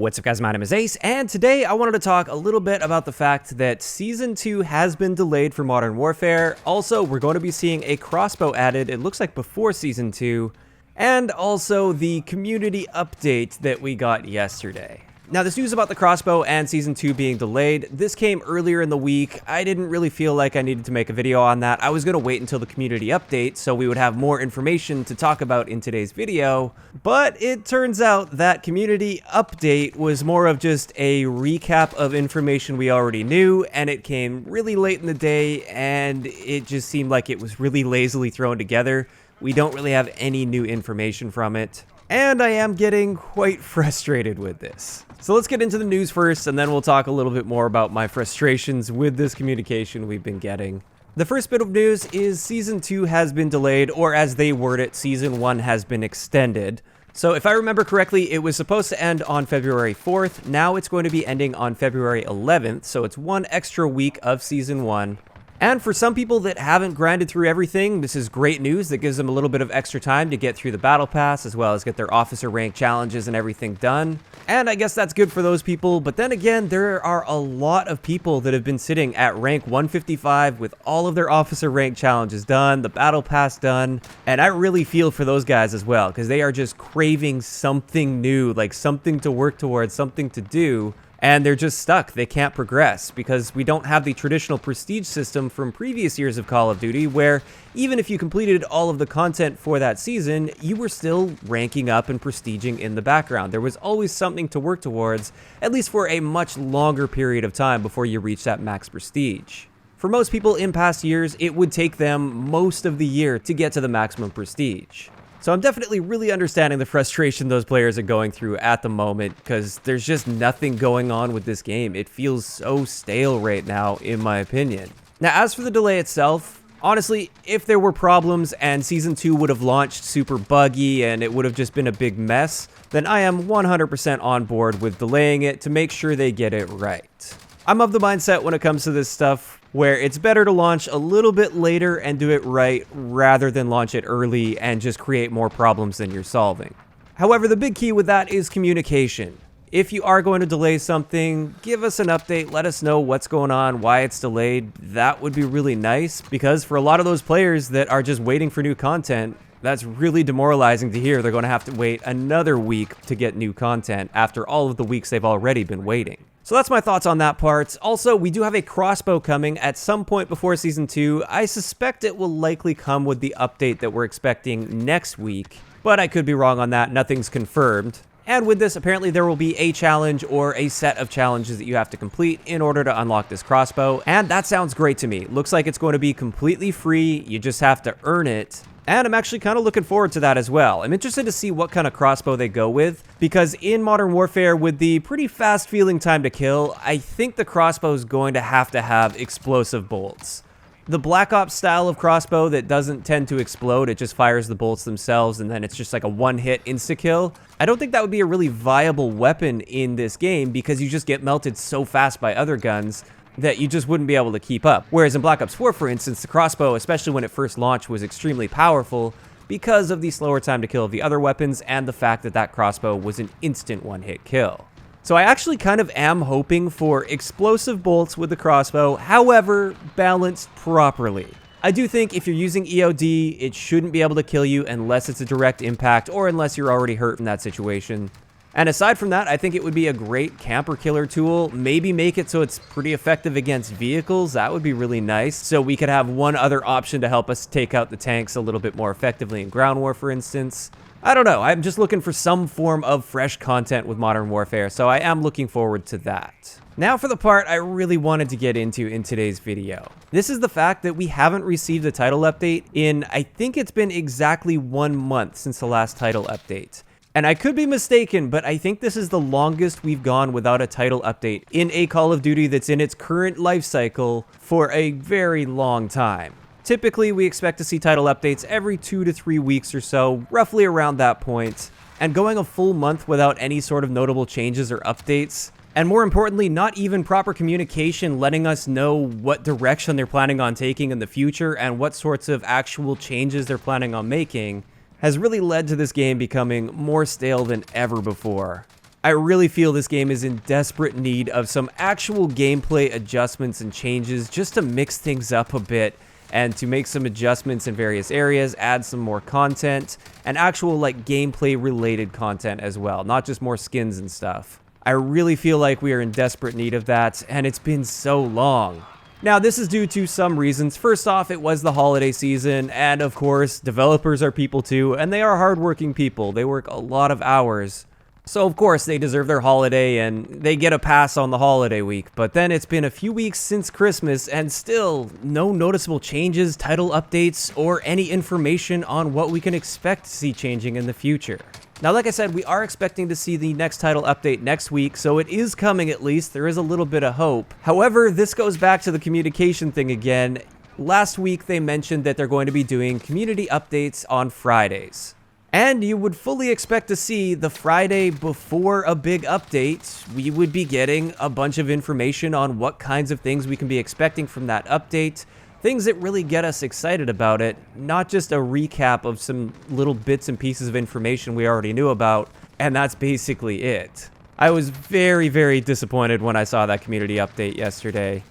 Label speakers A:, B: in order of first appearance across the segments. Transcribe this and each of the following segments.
A: What's up guys, my name is Ace, and today I wanted to talk a little bit about the fact that Season 2 has been delayed for Modern Warfare. Also, we're going to be seeing a crossbow added, it looks like before Season 2, and also the community update that we got yesterday. Now, this news about the crossbow and Season 2 being delayed, this came earlier in the week. I didn't really feel like I needed to make a video on that. I was going to wait until the community update so we would have more information to talk about in today's video. But it turns out that community update was more of just a recap of information we already knew, and it came really late in the day, and it just seemed like it was really lazily thrown together. We don't really have any new information from it. And I am getting quite frustrated with this. So let's get into the news first, and then we'll talk a little bit more about my frustrations with this communication we've been getting. The first bit of news is Season 2 has been delayed, or as they word it, Season 1 has been extended. So if I remember correctly, it was supposed to end on February 4th. Now it's going to be ending on February 11th, so it's one extra week of Season 1. And for some people that haven't grinded through everything, this is great news that gives them a little bit of extra time to get through the battle pass, as well as get their officer rank challenges and everything done. And I guess that's good for those people, but then again, there are a lot of people that have been sitting at rank 155 with all of their officer rank challenges done, the battle pass done, and I really feel for those guys as well, because they are just craving something new, like something to work towards, something to do. And they're just stuck. They can't progress because we don't have the traditional prestige system from previous years of Call of Duty where even if you completed all of the content for that season, you were still ranking up and prestiging in the background. There was always something to work towards, at least for a much longer period of time before you reach that max prestige. For most people in past years, it would take them most of the year to get to the maximum prestige. So I'm definitely really understanding the frustration those players are going through at the moment because there's just nothing going on with this game. It feels so stale right now, in my opinion. Now, as for the delay itself, honestly, if there were problems and Season 2 would have launched super buggy and it would have just been a big mess, then I am 100% on board with delaying it to make sure they get it right. I'm of the mindset when it comes to this stuff where it's better to launch a little bit later and do it right rather than launch it early and just create more problems than you're solving. However, the big key with that is communication. If you are going to delay something, give us an update, let us know what's going on, why it's delayed. That would be really nice because for a lot of those players that are just waiting for new content, that's really demoralizing to hear. They're going to have to wait another week to get new content after all of the weeks they've already been waiting. So that's my thoughts on that part. Also, we do have a crossbow coming at some point before Season 2. I suspect it will likely come with the update that we're expecting next week, but I could be wrong on that. Nothing's confirmed. And with this, apparently there will be a challenge or a set of challenges that you have to complete in order to unlock this crossbow, and that sounds great to me. Looks like it's going to be completely free. You just have to earn it. And I'm actually kind of looking forward to that as well. I'm interested to see what kind of crossbow they go with, because in Modern Warfare, with the pretty fast feeling time to kill, I think the crossbow is going to have explosive bolts. The Black Ops style of crossbow that doesn't tend to explode, it just fires the bolts themselves and then it's just like a one-hit insta-kill. I don't think that would be a really viable weapon in this game because you just get melted so fast by other guns that you just wouldn't be able to keep up. Whereas in Black Ops 4, for instance, the crossbow, especially when it first launched, was extremely powerful because of the slower time to kill of the other weapons and the fact that that crossbow was an instant one-hit kill. So I actually kind of am hoping for explosive bolts with the crossbow, however, balanced properly. I do think if you're using EOD, it shouldn't be able to kill you unless it's a direct impact or unless you're already hurt in that situation. And aside from that, I think it would be a great camper killer tool. Maybe make it so it's pretty effective against vehicles. That would be really nice. So we could have one other option to help us take out the tanks a little bit more effectively in ground war, for instance. I don't know. I'm just looking for some form of fresh content with Modern Warfare, so I am looking forward to that. Now for the part I really wanted to get into in today's video. This is the fact that we haven't received a title update in, I think it's been exactly 1 month since the last title update. And I could be mistaken, but I think this is the longest we've gone without a title update in a Call of Duty that's in its current life cycle for a very long time. Typically, we expect to see title updates every 2 to 3 weeks or so, roughly around that point. And going a full month without any sort of notable changes or updates, and more importantly, not even proper communication letting us know what direction they're planning on taking in the future and what sorts of actual changes they're planning on making, has really led to this game becoming more stale than ever before. I really feel this game is in desperate need of some actual gameplay adjustments and changes just to mix things up a bit and to make some adjustments in various areas, add some more content, and actual like gameplay related content as well, not just more skins and stuff. I really feel like we are in desperate need of that, and it's been so long. Now, this is due to some reasons. First off, it was the holiday season, and of course, developers are people too, and they are hardworking people. They work a lot of hours. So of course, they deserve their holiday, and they get a pass on the holiday week. But then it's been a few weeks since Christmas, and still no noticeable changes, title updates, or any information on what we can expect to see changing in the future. Now, like I said, we are expecting to see the next title update next week, so it is coming at least. There is a little bit of hope. However, this goes back to the communication thing again. Last week, they mentioned that they're going to be doing community updates on Fridays. And you would fully expect to see the Friday before a big update, we would be getting a bunch of information on what kinds of things we can be expecting from that update. Things that really get us excited about it, not just a recap of some little bits and pieces of information we already knew about, and that's basically it. I was very, very disappointed when I saw that community update yesterday.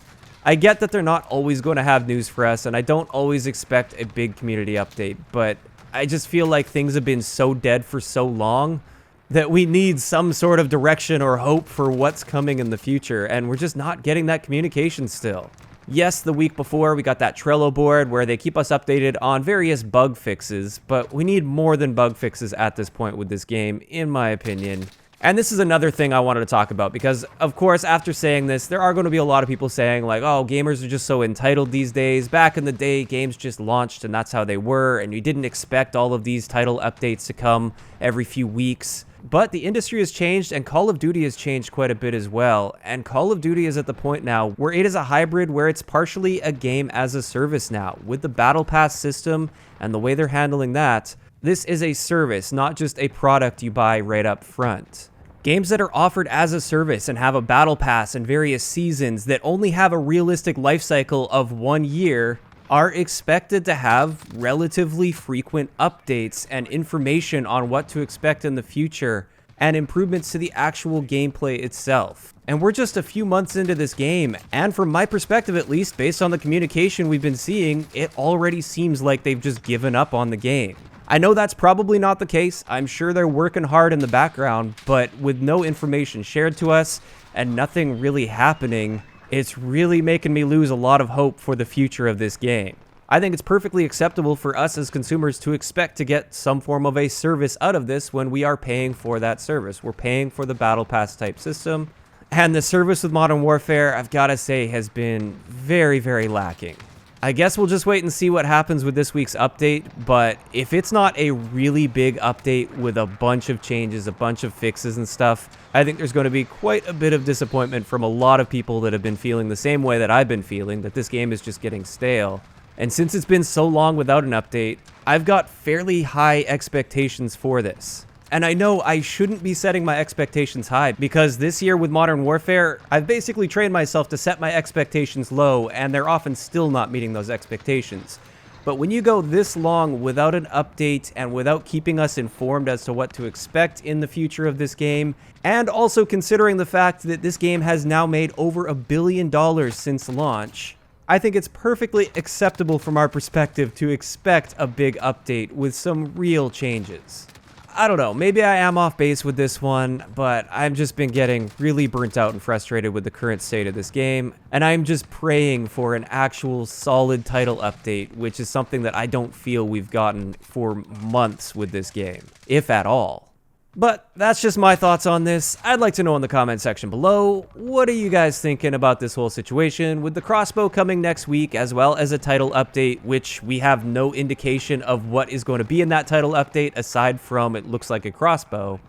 A: I get that they're not always going to have news for us, and I don't always expect a big community update, but I just feel like things have been so dead for so long that we need some sort of direction or hope for what's coming in the future, and we're just not getting that communication still. Yes, the week before, we got that Trello board where they keep us updated on various bug fixes, but we need more than bug fixes at this point with this game, in my opinion. And this is another thing I wanted to talk about, because, of course, after saying this, there are going to be a lot of people saying, like, oh, gamers are just so entitled these days. Back in the day, games just launched, and that's how they were, and you didn't expect all of these title updates to come every few weeks. But the industry has changed, and Call of Duty has changed quite a bit as well. And Call of Duty is at the point now where it is a hybrid where it's partially a game as a service now. With the Battle Pass system and the way they're handling that, this is a service, not just a product you buy right up front. Games that are offered as a service and have a Battle Pass and various seasons that only have a realistic life cycle of 1 year are expected to have relatively frequent updates and information on what to expect in the future and improvements to the actual gameplay itself. And we're just a few months into this game, and from my perspective at least, based on the communication we've been seeing, it already seems like they've just given up on the game. I know that's probably not the case. I'm sure they're working hard in the background, but with no information shared to us and nothing really happening, it's really making me lose a lot of hope for the future of this game. I think it's perfectly acceptable for us as consumers to expect to get some form of a service out of this when we are paying for that service. We're paying for the Battle Pass type system, and the service with Modern Warfare, I've got to say, has been very, very lacking. I guess we'll just wait and see what happens with this week's update, but if it's not a really big update with a bunch of changes, a bunch of fixes and stuff, I think there's going to be quite a bit of disappointment from a lot of people that have been feeling the same way that I've been feeling, that this game is just getting stale. And since it's been so long without an update, I've got fairly high expectations for this. And I know I shouldn't be setting my expectations high, because this year with Modern Warfare, I've basically trained myself to set my expectations low, and they're often still not meeting those expectations. But when you go this long without an update and without keeping us informed as to what to expect in the future of this game, and also considering the fact that this game has now made over $1 billion since launch, I think it's perfectly acceptable from our perspective to expect a big update with some real changes. I don't know, maybe I am off base with this one, but I've just been getting really burnt out and frustrated with the current state of this game, and I'm just praying for an actual solid title update, which is something that I don't feel we've gotten for months with this game, if at all. But that's just my thoughts on this. I'd like to know in the comment section below, what are you guys thinking about this whole situation with the Crossbow coming next week, as well as a title update, which we have no indication of what is going to be in that title update aside from it looks like a Crossbow.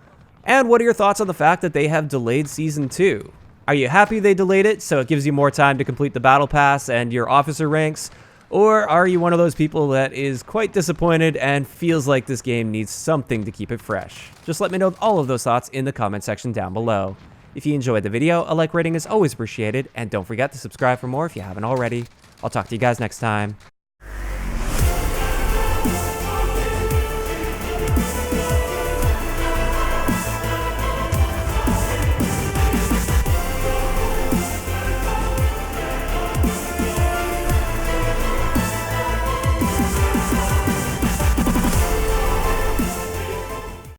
A: And what are your thoughts on the fact that they have delayed Season 2? Are you happy they delayed it so it gives you more time to complete the Battle Pass and your officer ranks? Or are you one of those people that is quite disappointed and feels like this game needs something to keep it fresh? Just let me know all of those thoughts in the comment section down below. If you enjoyed the video, a like rating is always appreciated, and don't forget to subscribe for more if you haven't already. I'll talk to you guys next time.